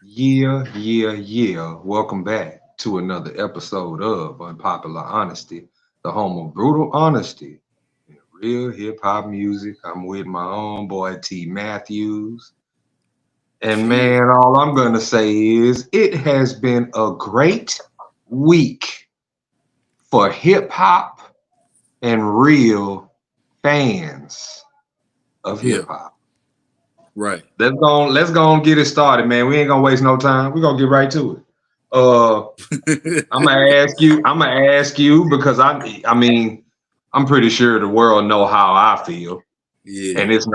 Yeah. Welcome back to another episode of Unpopular Honesty, the home of brutal honesty and real hip hop music. I'm with my own boy T Matthews. And Chill. man, all I'm going to say is it has been a great week for hip hop and real fans of Yeah, hip hop. right. Let's go and get it started, man. We ain't gonna waste no time. We're gonna get right to it. Uh I'm gonna ask you because I mean, I'm pretty sure the world know how I feel, Yeah. and it's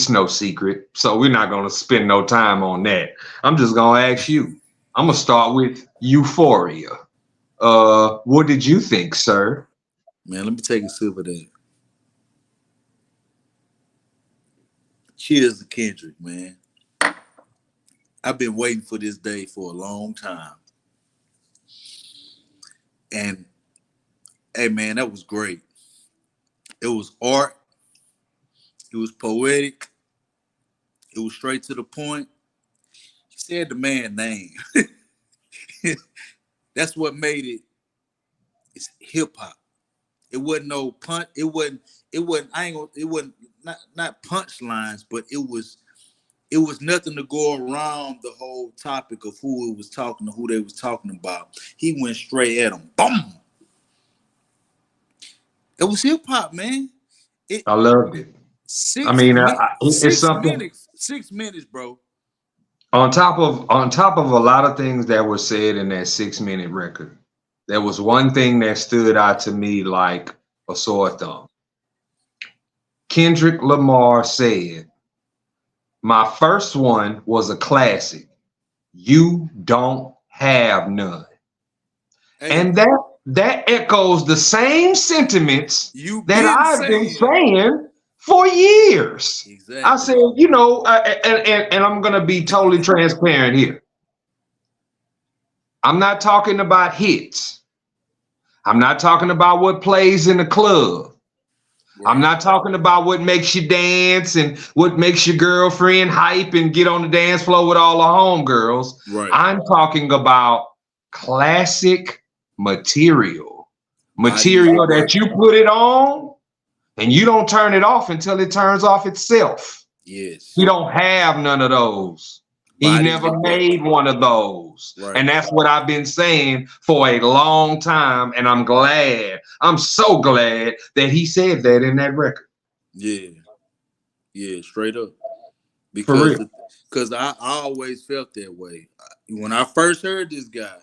no secret. So we're not gonna spend no time on that. I'm just gonna ask you. I'm gonna start with Euphoria. What did you think, sir? Man, let me take a sip of that. Cheers to Kendrick, man. I've been waiting for this day for a long time. And hey man, that was great. It was art, it was poetic, it was straight to the point. He said the man name. That's what made it. It's hip hop. It wasn't no punch. It wasn't I ain't gonna it wasn't not punchlines, but it was nothing to go around the whole topic of who it was talking to, who they was talking about. He went straight at them. Boom. It was hip hop, man. It I loved it. I six mean, mi- it's six something. minutes, 6 minutes, bro. On top of a lot of things that were said in that 6 minute record, there was one thing that stood out to me like a sore thumb. Kendrick Lamar said, "My first one was a classic. You don't have none." Hey, And that echoes the same sentiments you that been I've been saying saying for years. I exactly. said, and I'm gonna be totally transparent here. I'm not talking about hits. I'm not talking about what plays in the club. I'm Right, not talking about what makes you dance and what makes your girlfriend hype and get on the dance floor with all the homegirls. right. I'm talking about classic material. Bodies Material of that work. you put it on and you don't turn it off until it turns off itself. He Yes. don't have none of those. He Bodies never of work. made one of those. Right. And that's what I've been saying for a long time. And I'm glad. I'm so glad that he said that in that record. Yeah. Yeah. Straight up. For Because real. the, because I always felt that way. When I first heard this guy,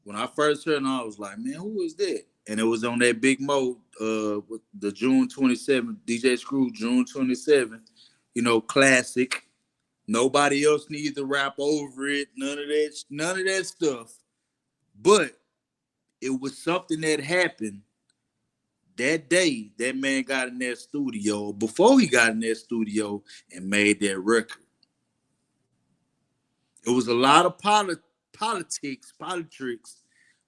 when I first heard him, I was like, man, who is that? And it was on that Big Mo, with the June 27th, DJ Screw, June 27th, classic. Nobody else needs to rap over it. None of that stuff. But it was something that happened that day. That man got in that studio, before he got in that studio and made that record. It was a lot of politics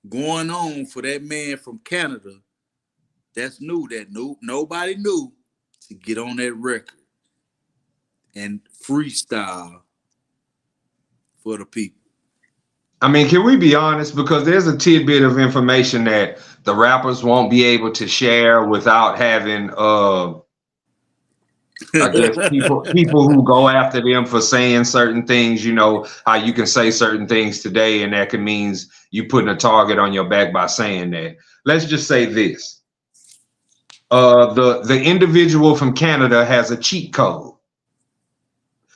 going on for that man from Canada. That's new. That new nobody knew to get on that record and freestyle for the people. I mean, can we be honest? Because there's a tidbit of information that the rappers won't be able to share without having I guess people who go after them for saying certain things, how you can say certain things today, and that can means you putting a target on your back by saying that. Let's just say this: the individual from Canada has a cheat code.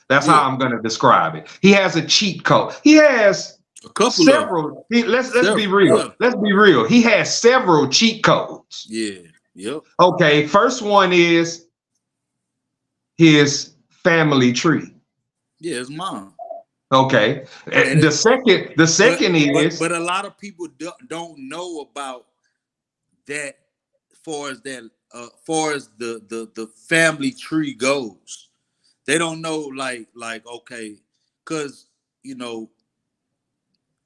That's how Yeah, I'm going to describe it. He has a cheat code. He has a couple of them. several. Let's be Several. real. Yeah, Let's be real. He has several cheat codes. yeah, yep. Okay, first one is his family tree. Yeah, it's mine. Okay. And The it, second the but second but is but a lot of people don't know about that. Far as that, far as the family tree goes, they don't know, like okay, because you know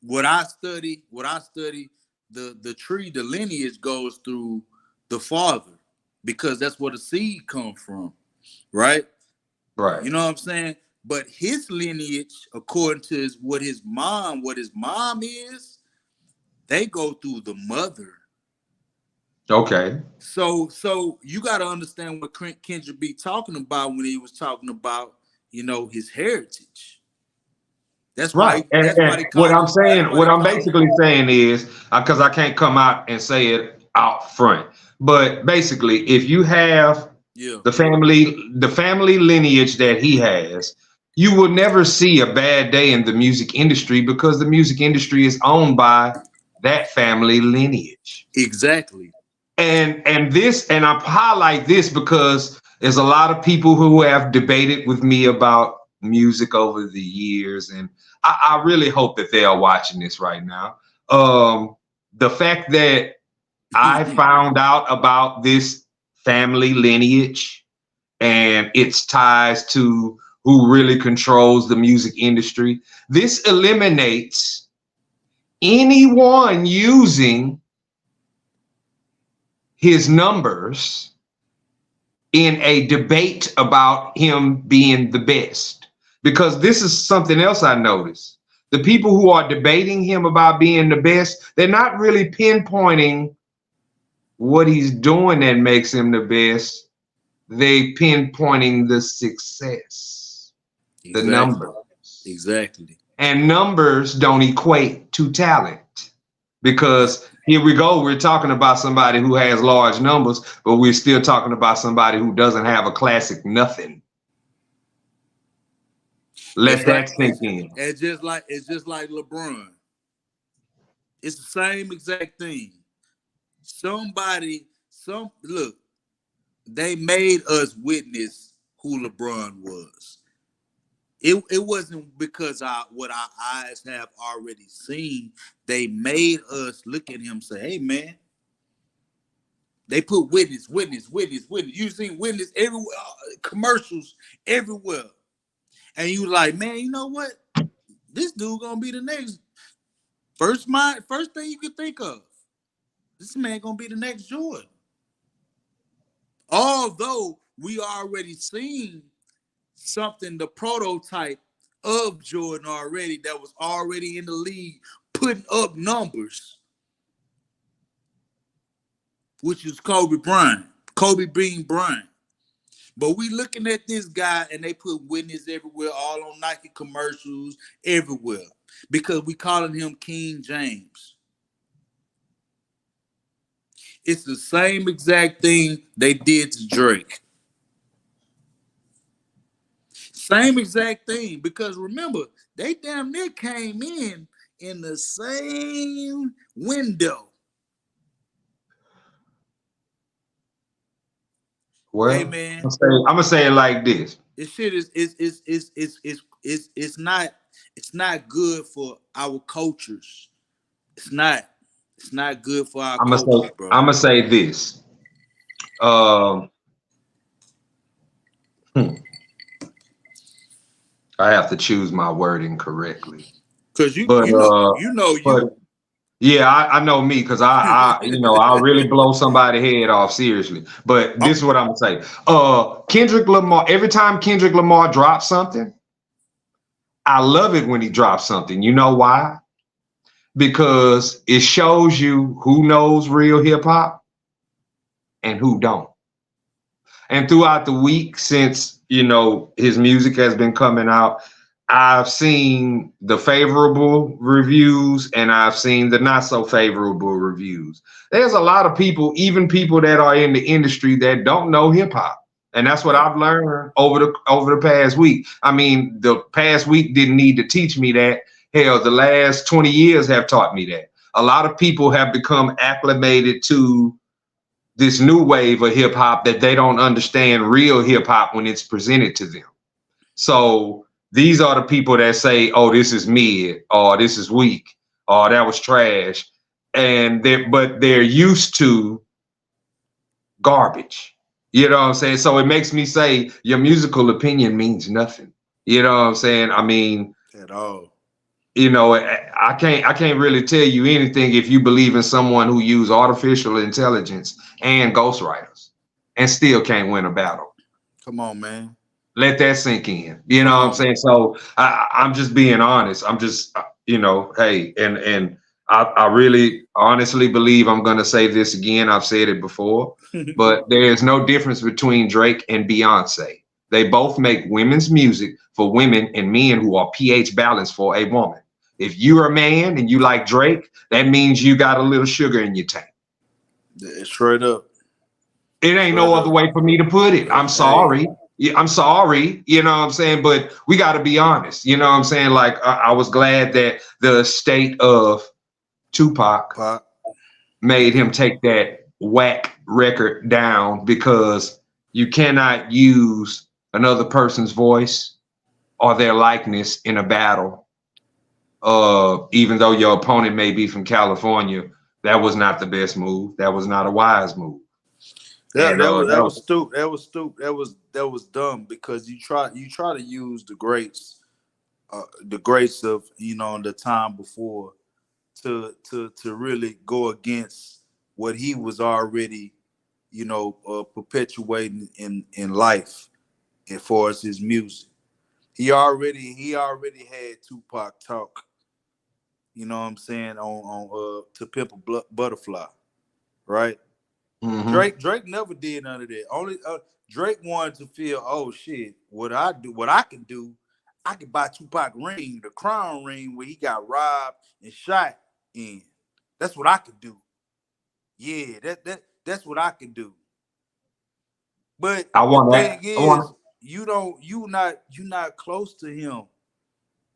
what I study, the tree, the lineage goes through the father, because that's where the seed comes from, right? right. You know what I'm saying? But his lineage, according to what his mom is, they go through the mother. Okay. So you got to understand what Kendrick be talking about when he was talking about, his heritage. That's why. Right. And They what call I'm him. That's saying, why what they I'm call him. basically saying is, because I can't come out and say it out front, but basically, if you have Yeah. the family lineage that he has, you will never see a bad day in the music industry because the music industry is owned by that family lineage. Exactly. And I highlight this because there's a lot of people who have debated with me about music over the years, and I really hope that they are watching this right now. The fact that I found out about this family lineage and its ties to who really controls the music industry, this eliminates anyone using his numbers in a debate about him being the best. Because this is something else I noticed. The people who are debating him about being the best, they're not really pinpointing what he's doing that makes him the best. They pinpointing the success, the Exactly. numbers. Exactly. And numbers don't equate to talent. Because here we go, we're talking about somebody who has large numbers, but we're still talking about somebody who doesn't have a classic nothing. Let that sink in. It's just like LeBron. It's the same exact thing. Look, they made us witness who LeBron was. It wasn't because what our eyes have already seen. They made us look at him and say, hey man, they put witness. You seen witness everywhere, commercials everywhere. And you like, man, you know what? This dude gonna be the next first thing you could think of. This man gonna be the next Jordan. Although we already seen something, the prototype of Jordan already that was already in the league putting up numbers, which is Kobe Bean Bryant. But we looking at this guy and they put witness everywhere, all on Nike commercials, everywhere, because we calling him King James. It's the same exact thing they did to Drake. Same exact thing, because remember, they damn near came in the same window. Well, Hey man, I'm gonna say it like this. this shit it's not good for our cultures. It's not. It's not good for our cultures, bro. I'm gonna say this. Um, hmm, I have to choose my wording correctly. Cause But you. yeah, I know me because I really blow somebody's head off seriously. But this is what I'm gonna say. Kendrick Lamar, every time Kendrick Lamar drops something, I love it when he drops something. You know why? Because it shows you who knows real hip hop and who don't. And throughout the week, since his music has been coming out, I've seen the favorable reviews and I've seen the not so favorable reviews. There's a lot of people, even people that are in the industry, that don't know hip hop. And that's what I've learned over the past week. I mean, the past week didn't need to teach me that. Hell, the last 20 years have taught me that. A lot of people have become acclimated to this new wave of hip hop that they don't understand real hip hop when it's presented to them. So these are the people that say, oh, this is mid, or this is weak, or that was trash. But they're used to garbage. You know what I'm saying? So it makes me say your musical opinion means nothing. You know what I'm saying? I mean, At all. I can't really tell you anything if you believe in someone who use artificial intelligence and ghostwriters and still can't win a battle. Come on, man. Let that sink in. You know Come what I'm on. saying? So I'm just being honest. I'm just, hey, and I really honestly believe I'm going to say this again. I've said it before, but there is no difference between Drake and Beyonce. They both make women's music for women and men who are pH balanced for a woman. If you're a man and you like Drake, that means you got a little sugar in your tank. Straight up. It ain't no Straight other up. way for me to put it. I'm Hey. sorry. Yeah, I'm sorry. You know what I'm saying? But we got to be honest. You know what I'm saying? Like, I was glad that the estate of Tupac Pop. made him take that whack record down, because you cannot use another person's voice or their likeness in a battle. Even though your opponent may be from California, that was not the best move. That was not a wise move. That And that was that that was was stupid. That was stupid. That was dumb because you try to use the greats of the time before to really go against what he was already perpetuating in life as far as his music. He already had Tupac talk. You know what I'm saying on To Pimp a Butterfly, right? mhm. Drake never did none of that. Only Drake wanted to feel, oh shit, what I can do, I could buy Tupac ring, the crown ring where he got robbed and shot in. That's what I could do. Yeah, that's what I can do. But I the want thing that. I want. is, you're not close to him.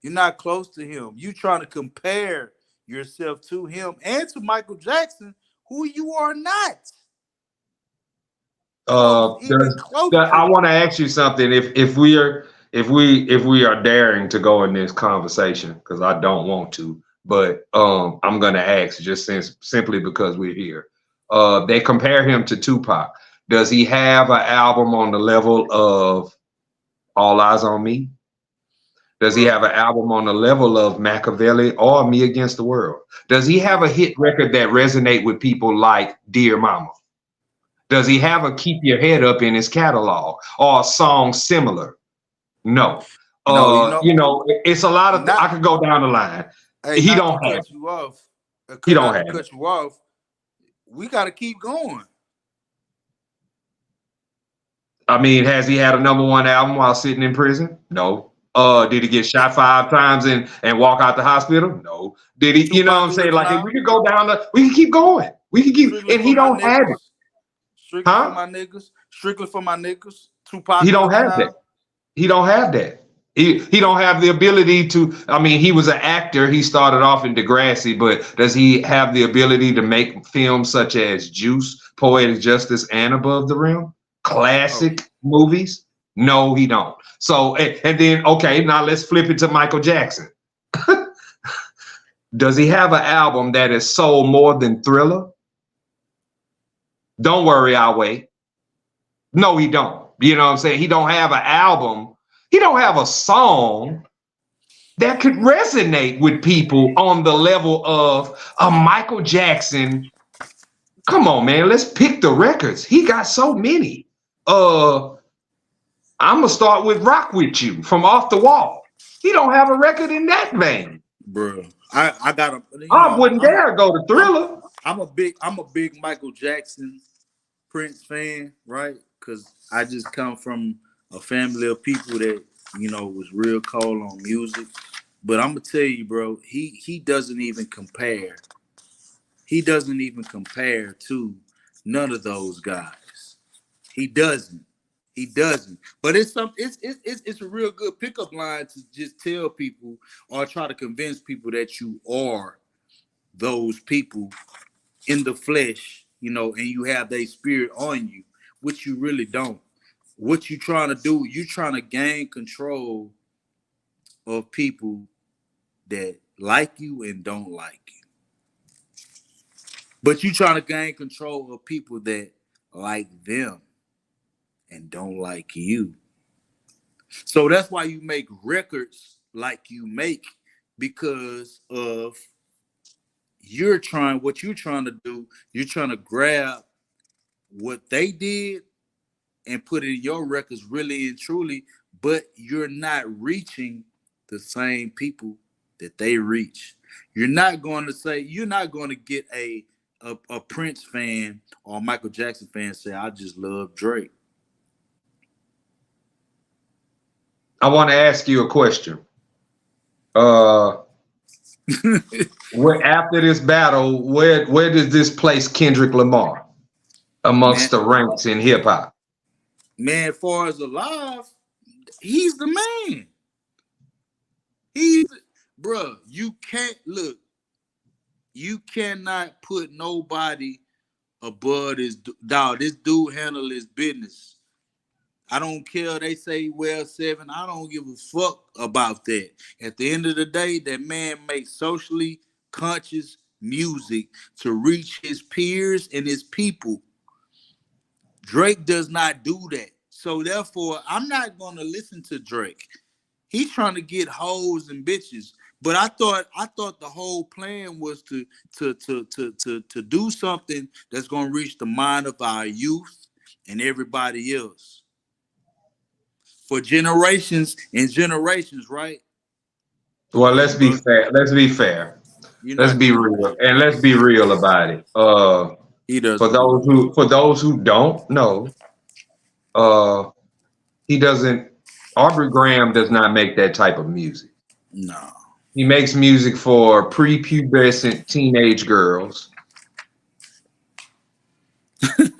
You're not close to him. You trying to compare yourself to him and to Michael Jackson, who you are not close, even close I to. want to ask you something. If we are daring to go in this conversation, because I don't want to, but I'm gonna ask just simply because we're here. They compare him to Tupac. Does he have an album on the level of All Eyes on Me? Does he Bro. have an album on the level of Machiavelli or Me Against the World? Does he have a hit record that resonate with people like Dear Mama? Does he have a Keep Your Head Up in his catalog or a song similar? No. No, you know, It's a lot of, not I could go down the line. hey, He not to don't have it. cut you off, He don't not to have it. cut you off. We got to keep going. I mean, has he had a number one album while sitting in prison? No. Did he get shot 5 times and walk out the hospital? No. Did he, you know what Tupac I'm do the saying? Like, we clown, could go down we can keep going. We can keep, strictly and for he my don't have it. niggas, strictly for Huh? my niggas, strictly for my niggas. He Tupac do the don't have that. clown. He don't have that. He don't have the ability to. I mean, he was an actor. He started off in Degrassi, but does he have the ability to make films such as Juice, Poetic Justice, and Above the Rim? Oh, Classic movies? No, he don't. So, and then okay, now let's flip it to Michael Jackson. Does he have an album that has sold more than Thriller? Don't worry, I'll wait. No, he don't. You know what I'm saying? He don't have an album. He don't have a song that could resonate with people on the level of a Michael Jackson. Come on, man, let's pick the records. He got so many. Uh, I'm gonna start with Rock With You from Off the Wall. He don't have a record in that vein. bro, I got a I wouldn't dare go to I'm Thriller. I'm a big Michael Jackson Prince fan, right? Because I just come from a family of people that was real cold on music. But I'm gonna tell you, bro, he doesn't even compare. He doesn't even compare to none of those guys. He doesn't. He doesn't. But it's a real good pickup line to just tell people or try to convince people that you are those people in the flesh, and you have their spirit on you, which you really don't. What you trying to do? You trying to gain control of people that like you and don't like you. But you trying to gain control of people that like them and don't like you. So that's why you make records like you make, because of what you're trying to do, you're trying to grab what they did and put it in your records really and truly but you're not reaching the same people that they reach. You're not going to get a Prince fan or a Michael Jackson fan say, I just love Drake. I want to ask you a question. After this battle, where does this place Kendrick Lamar amongst the ranks in hip hop? Man, as far as alive, he's the man. Bruh, you cannot put nobody above this dog. This dude handle his business. I don't care. They say, well, 7. I don't give a fuck about that. At the end of the day, that man makes socially conscious music to reach his peers and his people. Drake does not do that. So therefore, I'm not going to listen to Drake. He's trying to get hoes and bitches. But I thought the whole plan was to do something that's going to reach the mind of our youth and everybody else. For generations and generations, right? Well, let's be fair. Let's be fair. Let's be real, and let's be real about it. He does. For those who don't know, he doesn't. Aubrey Graham does not make that type of music. No. He makes music for prepubescent teenage girls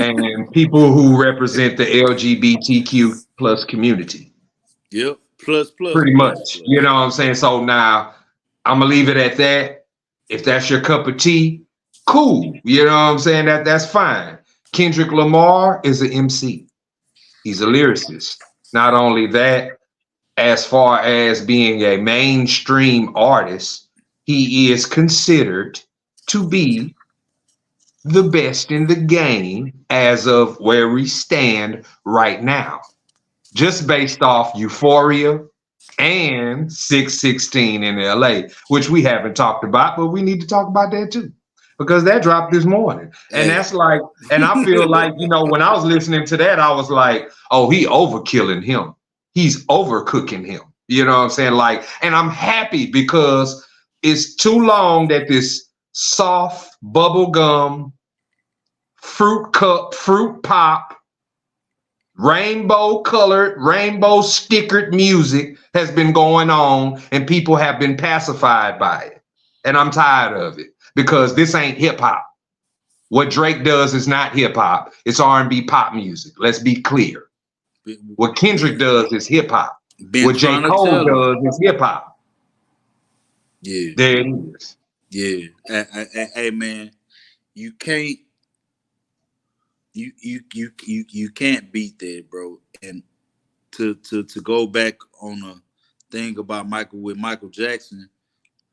and people who represent the LGBTQ plus community. Yep. Plus. Pretty much. You know what I'm saying? So now I'm gonna leave it at that. If that's your cup of tea, cool. You know what I'm saying? That's fine. Kendrick Lamar is an MC. He's a lyricist. Not only that, as far as being a mainstream artist, he is considered to be the best in the game as of where we stand right now. Just based off Euphoria and 616 in LA, which we haven't talked about, but we need to talk about that too. Because that dropped this morning. And that's like, and I feel like, you know, when I was listening to that, I was like, oh, he overkilling him. He's overcooking him. You know what I'm saying? Like, and I'm happy because it's too long that this soft bubblegum, fruit cup, fruit pop, rainbow colored, rainbow stickered music has been going on and people have been pacified by it. And I'm tired of it. Because this ain't hip hop. What Drake does is not hip hop. It's R&B pop music. Let's be clear. What Kendrick does is hip hop. What J. Cole does is hip hop. Yeah. There it is. Yeah. Hey man, you can't beat that, bro. And to go back on a thing about Michael Jackson.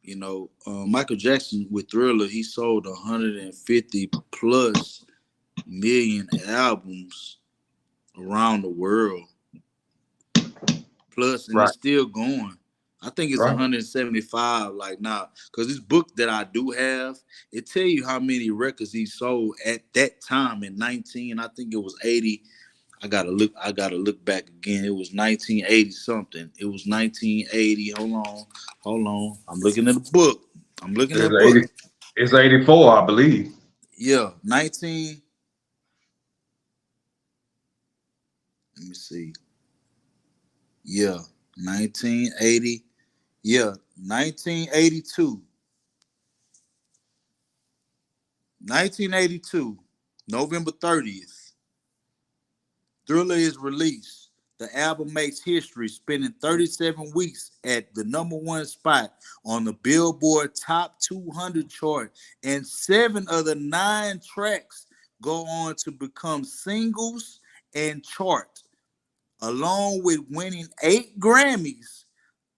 You know, Michael Jackson with Thriller, he sold 150 plus million albums around the world. Plus, and it's still going. I think it's 175 like now. Because this book that I do have, it tell you how many records he sold at that time in I think it was 80. I gotta look back again. It was 1980 something. It was 1980. Hold on. I'm looking at the book. It's 84, I believe. Yeah, 19. Let me see. Yeah, 1980. Yeah, 1982. 1982, November 30th. Thriller is released. The album makes history, spending 37 weeks at the #1 spot on the Billboard Top 200 chart, and 7 of the 9 tracks go on to become singles and chart. Along with winning 8 Grammys,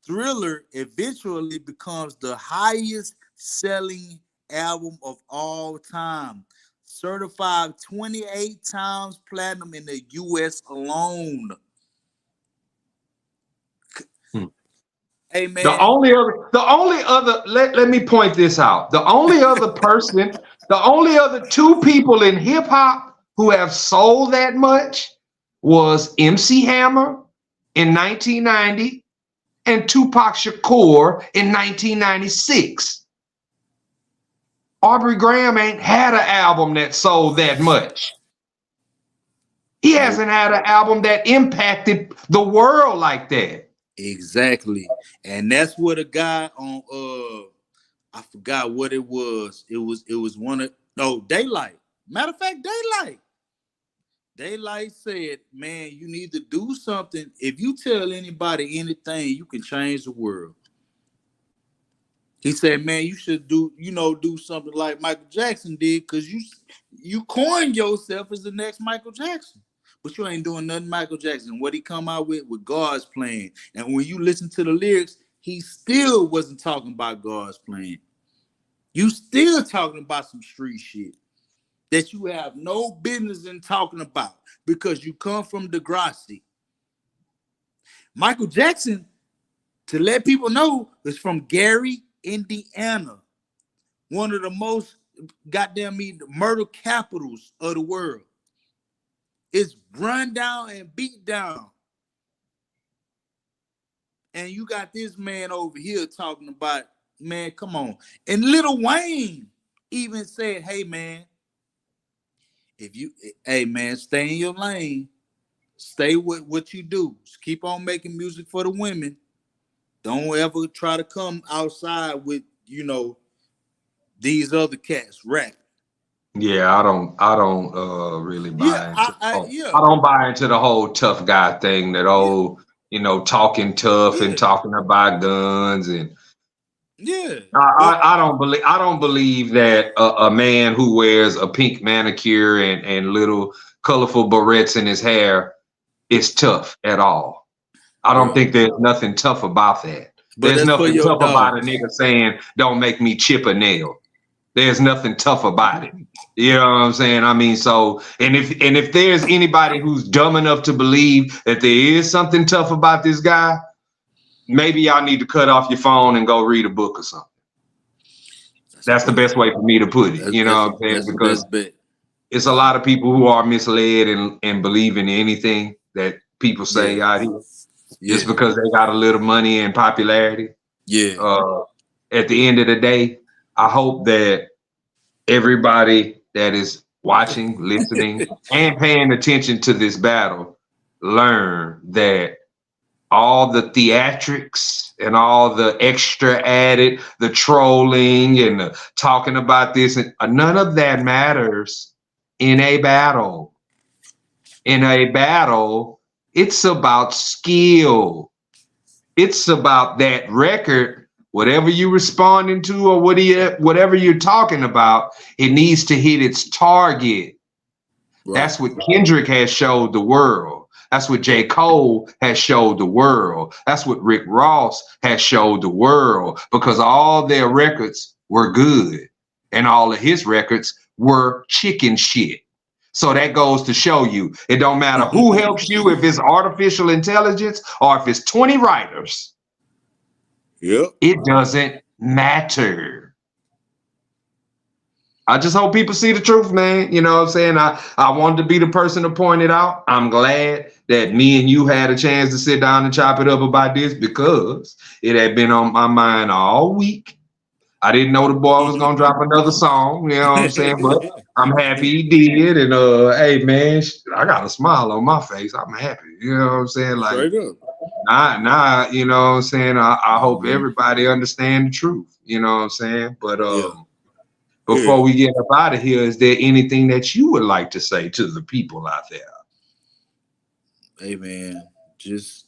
Thriller eventually becomes the highest selling album of all time. Certified 28 times platinum in the U.S. alone. Hey man. The only other let me point this out. The only other person, the only other 2 people in hip hop who have sold that much was MC Hammer in 1990 and Tupac Shakur in 1996. Aubrey Graham ain't had an album that sold that much. He hasn't had an album that impacted the world like that. Exactly. And that's what a guy on I forgot what it was. It was one of Daylight. Matter of fact, Daylight said, man, you need to do something. If you tell anybody anything, you can change the world. He said, man, you should do something like Michael Jackson did, because you coined yourself as the next Michael Jackson. But you ain't doing nothing Michael Jackson. What he come out with God's plan. And when you listen to the lyrics, he still wasn't talking about God's plan. You still talking about some street shit that you have no business in talking about because you come from Degrassi. Michael Jackson, to let people know, is from Gary, Indiana. One of the most murder capitals of the world. It's run down and beat down. And you got this man over here talking about, man, come on. And Lil Wayne even said, hey, man, stay in your lane. Stay with what you do. Just keep on making music for the women. Don't ever try to come outside with, these other cats rap. Yeah, I don't really buy into I don't buy into the whole tough guy thing, that old, talking tough and talking about guns and I don't believe that a man who wears a pink manicure and little colorful barrettes in his hair is tough at all. I don't think there's nothing tough about that. But there's nothing tough about a nigga saying, don't make me chip a nail. There's nothing tough about it. You know what I'm saying? I mean, so, and if there's anybody who's dumb enough to believe that there is something tough about this guy, maybe y'all need to cut off your phone and go read a book or something. That's the best way for me to put it. You know what I'm saying? Because it's a lot of people who are misled and believe in anything that people say out here. Just because they got a little money and popularity. At the end of the day, I hope that everybody that is watching, listening, and paying attention to this battle learn that all the theatrics and all the extra added, the trolling and the talking about this, and none of that matters in a battle. In a battle, it's about skill. It's about that record. Whatever you're responding to or whatever you're talking about, it needs to hit its target. Right. That's what Kendrick has showed the world. That's what J. Cole has showed the world. That's what Rick Ross has showed the world, because all their records were good and all of his records were chicken shit. So that goes to show you, it don't matter who helps you, if it's artificial intelligence or if it's 20 writers. It doesn't matter. I just hope people see the truth, man. You know what I'm saying? I wanted to be the person to point it out. I'm glad that me and you had a chance to sit down and chop it up about this, because it had been on my mind all week. I didn't know the boy was gonna drop another song, you know what I'm saying? But I'm happy he did. And hey man, I got a smile on my face. I'm happy. You know what I'm saying? Like nah, you know what I'm saying? I hope everybody understand the truth. You know what I'm saying? But before we get up out of here, is there anything that you would like to say to the people out there? Hey man, just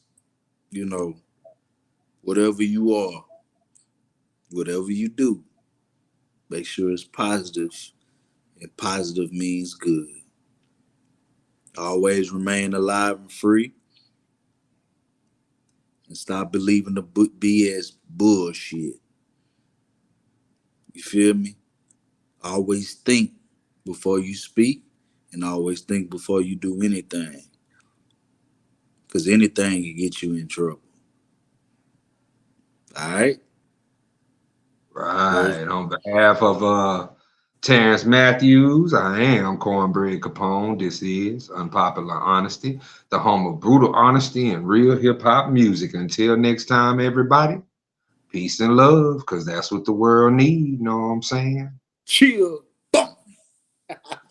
whatever you are, whatever you do, make sure it's positive, and positive means good. Always remain alive and free, and stop believing the BS bullshit. You feel me? Always think before you speak, and always think before you do anything, because anything can get you in trouble. All right? Right. On behalf of Terrence Matthews, I am Cornbread Capone. This is Unpopular Honesty, the home of brutal honesty and real hip hop music. Until next time, everybody, peace and love, because that's what the world needs. You know what I'm saying? Chill.